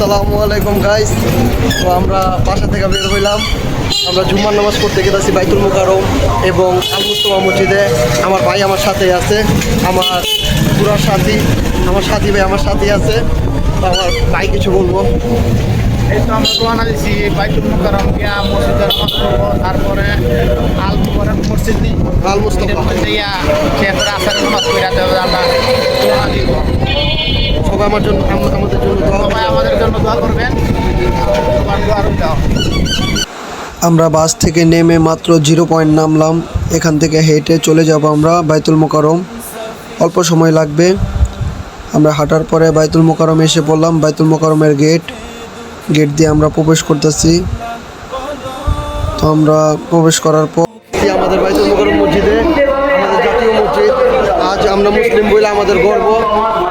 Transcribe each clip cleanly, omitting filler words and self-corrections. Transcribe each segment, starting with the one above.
আসসালামু আলাইকুম গাইস। তো আমরা বাসা থেকে বের হইলাম, আমরা জুম্মার নামাজ পড়তে গেছি বাইতুল মুকাররম এবং আল মুস্তফা মসজিদে। আমার ভাই আমার সাথে আছে, আমার পুরা সাথী, আমার সাথী ভাই আমার সাথে আছে। তো আমার ভাই কিছু বলবো। এই তো আমরা রওনা দিছি বাইতুল মুকাররম গিয়া মসজিদে নামাজ পড়বো, তারপরে আল মুকাররম মসজিদ আল মুস্তফা দিয়া শেখের আসারের নামাজ পড়া দেবে। আমরা রওনা দিব। সবাই আমাদের জন্য সবাই আমাদের জন্য দোয়া করবেন। সবার দোয়া রইল। আমরা বাস থেকে নেমে মাত্র 0 পয়েন্ট নামলাম। এখান থেকে হেঁটে চলে যাব আমরা বাইতুল মুকাররম। অল্প সময় লাগবে। আমরা হাঁটার পরে বাইতুল মুকাররম এসে পড়লাম। বাইতুল মুকাররমের গেট দিয়ে আমরা প্রবেশ করতেছি। তো আমরা প্রবেশ করার পর আমাদের বাইতুল মুকাররম মসজিদে, আমাদের জাতীয় মসজিদ। আজ আমরা মুসলিম বলে আমাদের গর্ব।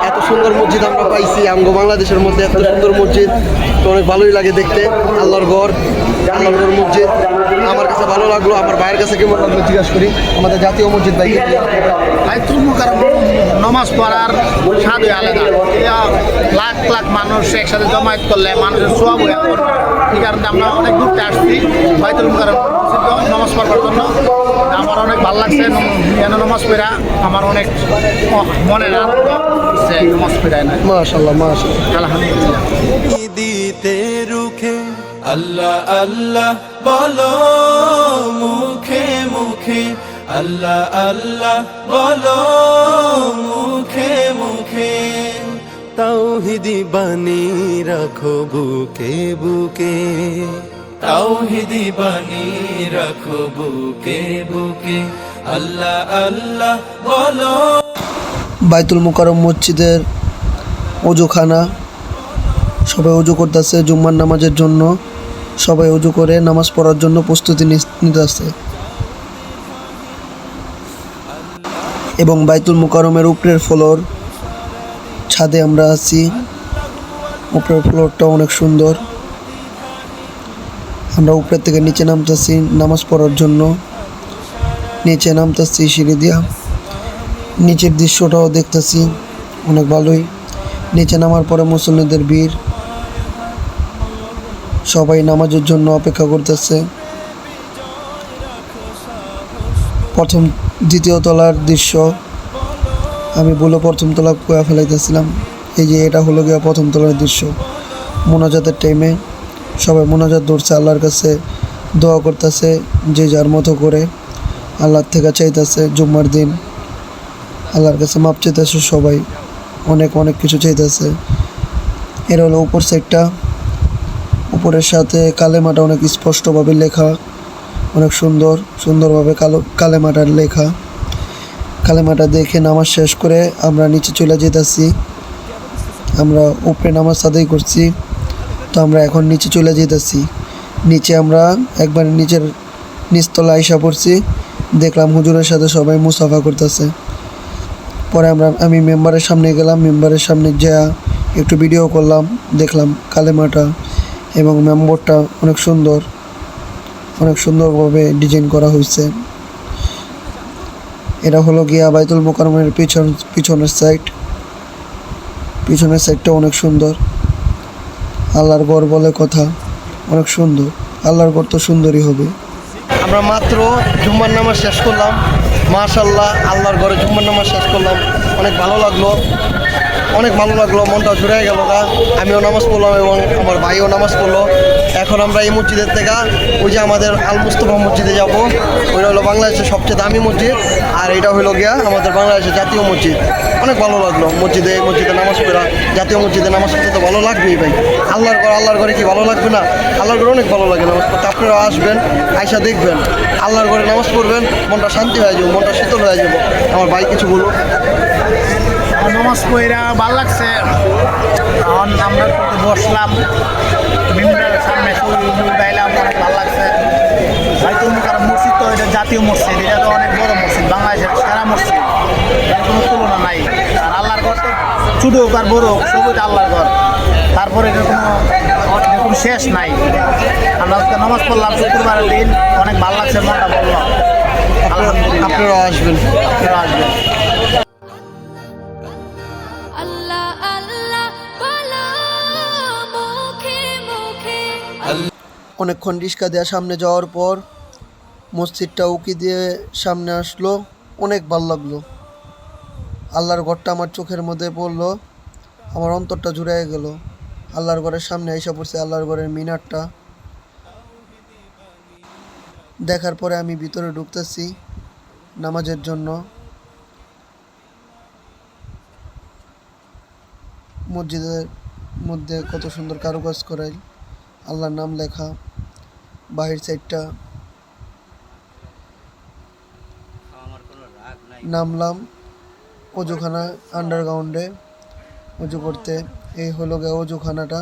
এত সুন্দর মসজিদ আমরা পাইছি আমগো বাংলাদেশের মধ্যে, এত সুন্দর মসজিদ। তো অনেক ভালোই লাগে দেখতে। আল্লাহর ঘর মসজিদ আমার কাছে ভালো লাগলো। আমার ভাইয়ের কাছে কেমন লাগলো জিজ্ঞাসা করি। আমাদের জাতীয় মসজিদ ভাই, বাইতুল মুকাররম নামাজ পড়ার স্বাদই আলাদা। লাখ লাখ মানুষ একসাথে জমায়েত করলে মানুষের সওয়াব হয়। এই কারণে আমরা অনেক দূরতে আসছি বাইতুল মুকাররম নামাজ পড়ার জন্য। আমার অনেক ভালো লাগছে নামাজ পড়া। আমার অনেক মনের আনন্দ হচ্ছে নামাজ পড়ায় না। মাশাআল্লাহ মাশাআল্লাহ, আলহামদুলিল্লাহ। দিতে রুখে আল্লাহ আল্লাহ বলো মুখে মুখে, আল্লাহ আল্লাহ বলো মুখে মুখে। তাওহীদি বাণী রাখো বুকে বুকে, তাওহীদি বাণী রাখো বুকে বুকে, আল্লাহ আল্লাহ বলো। বাইতুল মুকাররম মসজিদের ওযুখানা, সবাই ওযু করতেছে জুম্মার নামাজের জন্য। সবাই ওযু করে নামাজ পড়ার জন্য প্রস্তুতি নিতেছে। এবং বাইতুল মুকাররমের উপরের ফ্লোর, ছাদে আমরা আছি। উপরের ফ্লোরটা অনেক সুন্দর। আমরা উপরের থেকে নিচে নামতেছি নামাজ পড়ার জন্য। নিচে নামতেছি সিঁড়ি দিয়া। নিচের দৃশ্যটাও দেখতেছি অনেক ভালোই। নিচে নামার পরে মুসল্লিদের ভিড়, সবাই নামাজের জন্য অপেক্ষা করতেছে। দ্বিতীয় তলার দৃশ্য, আমি বলে প্রথম তলা কুয়া ফেলাইতেছিলাম। এই যে এটা হলো গিয়া প্রথম তলার দৃশ্য। মোনাজাতের টাইমে সবাই মোনাজাত ধরছে, আল্লাহর কাছে দোয়া করতেছে যে যার মতো করে। আল্লাহর থেকে চাইতেছে জুম্মার দিন আল্লাহর কাছে মাপ চাইতেছে সবাই, অনেক অনেক কিছু চাইতেছে। এর হলো উপর সাইডটা, উপরের সাথে কালেমাটা অনেক স্পষ্টভাবে লেখা, অনেক সুন্দরভাবে কালেমাটার লেখা। কালেমাটা দেখে নামাজ শেষ করে আমরা নিচে চলে যেতেছি। আমরা উপরে নামাজ আদায় করছি, তো আমরা এখন নিচে চলে যেতেছি। নিচে আমরা একবার নিচতলা আইসা পড়ছি। দেখলাম হুজুরের সাথে সবাই মুসাফা করতেছে। পরে আমি মেম্বারের সামনে গেলাম। মেম্বারের সামনে যা একটু ভিডিও করলাম। দেখলাম কালেমাটা এবং মেম্বারটা অনেক সুন্দরভাবে ডিজাইন করা হয়েছে। এটা হলো গিয়া বাইতুল মুকাররমের পিছনের সাইডটা অনেক সুন্দর। আল্লাহর ঘর বলে কথা, অনেক সুন্দর। আল্লাহর ঘর তো সুন্দরই হবে। আমরা মাত্র জুম্মার নামাজ শেষ করলাম। মাশাআল্লাহ, আল্লাহর ঘরে জুম্মার নামাজ শেষ করলাম। অনেক ভালো লাগলো, মনটা জুড়ে গেল গা। আমিও নামাজ পড়লাম এবং আমার ভাইও নামাজ পড়লো। এখন আমরা এই মসজিদের থেকে ওই যে আমাদের আল মুস্তফা মসজিদে যাব। ওইটা হলো বাংলাদেশের সবচেয়ে দামি মসজিদ, আর এটা হলো গিয়া আমাদের বাংলাদেশের জাতীয় মসজিদ। অনেক ভালো লাগলো এই মসজিদে নামাজ পড়া। জাতীয় মসজিদে নামাজ পড়তে তো ভালো লাগবেই ভাই। আল্লাহর ঘরে কি ভালো লাগবে না? আল্লাহর ঘরে অনেক ভালো লাগে নামাজ পড়তে। আপনারাও আসবেন, আইসা দেখবেন, আল্লাহর ঘরে নামাজ পড়বেন, মনটা শান্তি হয়ে যাবে, মনটা শীতল হয়ে যাবে। আমার ভাই কিছু বলবো। নামাজ পড়া ভালো লাগছে। এখন আমরা বসলাম মিম্বরের সামনে, গাইলাম, অনেক ভালো লাগছে। বাইতুল মুকাররম মসজিদ তো এটা জাতীয় মসজিদ, এটা তো অনেক বড় মসজিদ, বাংলাদেশের সেরা মসজিদ, এর কোনো তুলনা নাই। আর আল্লাহর ঘর তো ছোটো হোক আর বড় হোক, সবই তো আল্লাহর ঘর। তারপরে এটার কোনো শেষ নাই। আমরা নামাজ পড়লাম শুক্রবারের দিন, অনেক ভালো লাগছে, মনটা বললাম। আলহামদুলিল্লাহ, আপনারাও আসবেন। আল্লাহ আল্লাহ বলো অনেকক্ষণ রিক্সা দেওয়া সামনে যাওয়ার পর মসজিদটা উকি দিয়ে সামনে আসলো, অনেক ভালো লাগলো। আল্লাহর ঘরটা আমার চোখের মধ্যে পড়লো, আমার অন্তরটা জুড়াইয়া গেল। আল্লাহর ঘরের সামনে এসে পড়ছে, আল্লাহর ঘরের মিনারটা দেখার পরে আমি ভিতরে ঢুকতেছি নামাজের জন্য। মসজিদের মধ্যে কত সুন্দর কারুকাজ করাই, আল্লাহর নাম লেখা। বাহির সাইডটা নামলাম অজুখানা, আন্ডারগ্রাউন্ডে অজু করতে। এই হলো গে অজুখানাটা,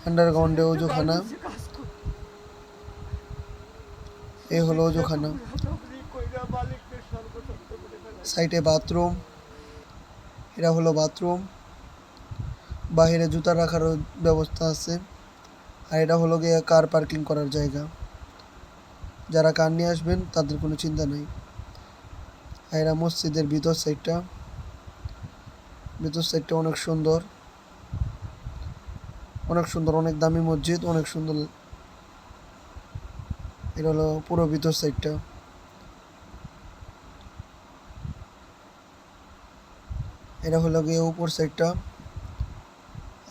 আন্ডারগ্রাউন্ডে অজুখানা। এই হলো অজুখানা, সাইডে বাথরুম। এটা হলো বাথরুম, বাহিরে জুতা রাখারও ব্যবস্থা আছে। আর এটা হলো গিয়ে কার পার্কিং করার জায়গা, যারা কার নিয়ে আসবেন তাদের কোনো চিন্তা নেই। আর এটা মসজিদের ভিতর সাইডটা, ভিতর সাইডটা অনেক সুন্দর, অনেক সুন্দর, অনেক দামি মসজিদ, অনেক সুন্দর। এটা হলো পুরো ভিতর সাইডটা। এটা হলো গিয়ে উপর সাইডটা,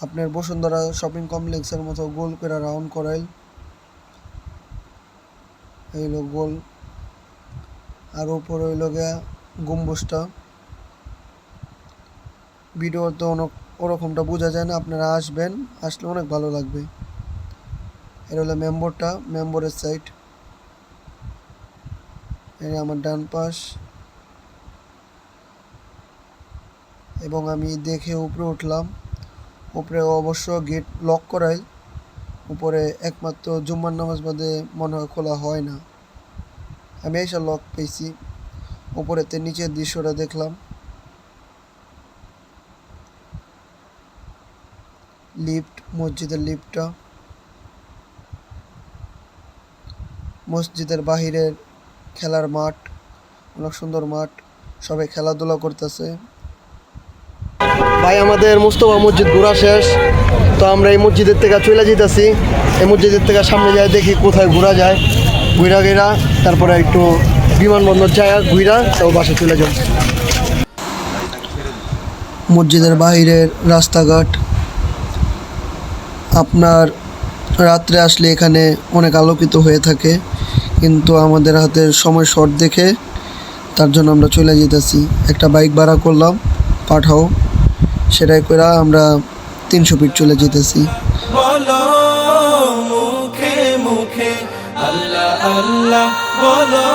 আপনার বসুন্ধরা শপিং কমপ্লেক্সের মতো গোল করে রাউন্ড করাইল। এই হলো গোল। আর উপর হইল গিয়া গম্বুজটা। ভিডিওতে অনেক ওরকমটা বোঝা যায় না, আপনারা আসবেন, আসলে অনেক ভালো লাগবে। এটা হলো মেম্বরটা, মেম্বরের সাইড। এটা আমার ডান পাশ। এবং আমি দেখে উপরে উঠলাম। উপরে অবশ্য গেট লক করাই, উপরে একমাত্র জুম্মার নামাজ বাদে মনে হয় খোলা হয় না। আমি এসে লক পেয়েছি। উপরেতে নিচের দৃশ্যটা দেখলাম। লিফট, মসজিদের লিফটটা। মসজিদের বাহিরের খেলার মাঠ, অনেক সুন্দর মাঠ, সবাই খেলাধুলা করতেছে। ভাই আমাদের মুস্তফা মসজিদ ঘোরা শেষ, তো আমরা এই মসজিদের থেকে চলে যেতেছি। এই মসজিদের থেকে সামনে যাই, দেখি কোথায় ঘোরা যায়। ঘুরা গেরা তারপরে একটু বিমানবন্দর যায়, ঘুরা তো বাসে চলে যাব। মসজিদের বাহিরের রাস্তাঘাট, আপনার রাত্রে আসলে এখানে অনেক আলোকিত হয়ে থাকে, কিন্তু আমাদের হাতের সময় শর্ট দেখে তার জন্য আমরা চলে যেতেছি। একটা বাইক ভাড়া করলাম, পাঠাও, সেটাই করে আমরা 300 ফিট চলে যেতেছি। বলো মুখে মুখে আল্লাহ আল্লাহ, বলো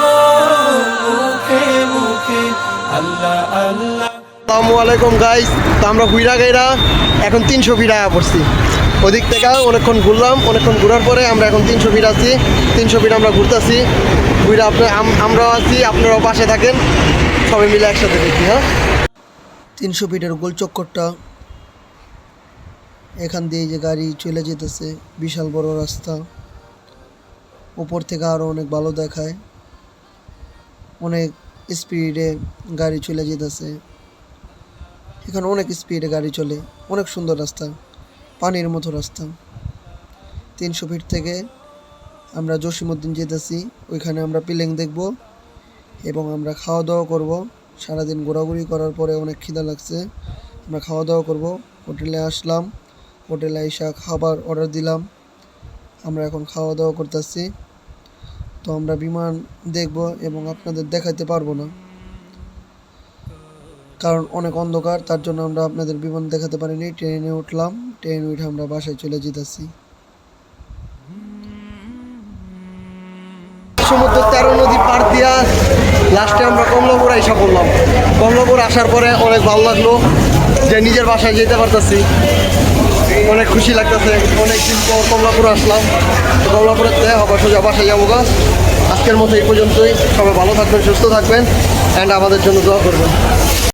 মুখে মুখে আল্লাহ আল্লাহ। আসসালামু আলাইকুম গাইস, তো আমরা ঘুরা গাইরা এখন 300 ফিট আয়া পড়ছি। ওদিক থেকে অনেকক্ষণ ঘুরলাম, অনেকক্ষণ ঘোরার পরে আমরা এখন 300 ফিট আছি। 300 ফিট আমরা ঘুরতেছি, ঘুরে আমরাও আছি, আপনারাও পাশে থাকেন, সবাই মিলে একসাথে দেখি। হ্যাঁ, 300 ফিটের গোল চক্করটা, এখান দিয়ে যে গাড়ি চলে যেতেছে, বিশাল বড় রাস্তা। উপর থেকে আরও অনেক ভালো দেখায়, অনেক স্পিডে গাড়ি চলে যেতেছে। এখানে অনেক স্পিডে গাড়ি চলে, অনেক সুন্দর রাস্তা, পানির মতো রাস্তা। 300 ফিট থেকে আমরা জসিমউদ্দিন যেতেছি, ওইখানে আমরা পিলেং দেখব এবং আমরা খাওয়া দাওয়া করব। সারাদিন ঘোরাঘুরি করার পরে অনেক খিদা লাগছে, আমরা খাওয়া দাওয়া করব। হোটেলে আসলাম, হোটেলে এসে খাবার অর্ডার দিলাম, আমরা এখন খাওয়া দাওয়া করতেছি। তো আমরা বিমান দেখব এবং আপনাদের দেখাতে পারবো না, কারণ অনেক অন্ধকার, তার জন্য আমরা আপনাদের বিমান দেখাতে পারিনি। ট্রেনে উঠলাম, ট্রেনে উঠে আমরা বাসায় চলে যেতেছি। সমুদ্র 13 নদী পার দিয়া লাস্টে আমরা কমলাপুর আইসা পড়লাম। কমলাপুর আসার পরে অনেক ভালো লাগলো যে নিজের বাসায় যেতে পারতেছি, অনেক খুশি লাগতেছে। অনেকদিন পর কমলাপুর আসলাম, তো কমলাপুরের থেকে আবার সোজা বাসায় যাবো গা। আজকের মতো এই পর্যন্তই, সবাই ভালো থাকবেন, সুস্থ থাকবেন, অ্যান্ড আমাদের জন্য দোয়া করবেন।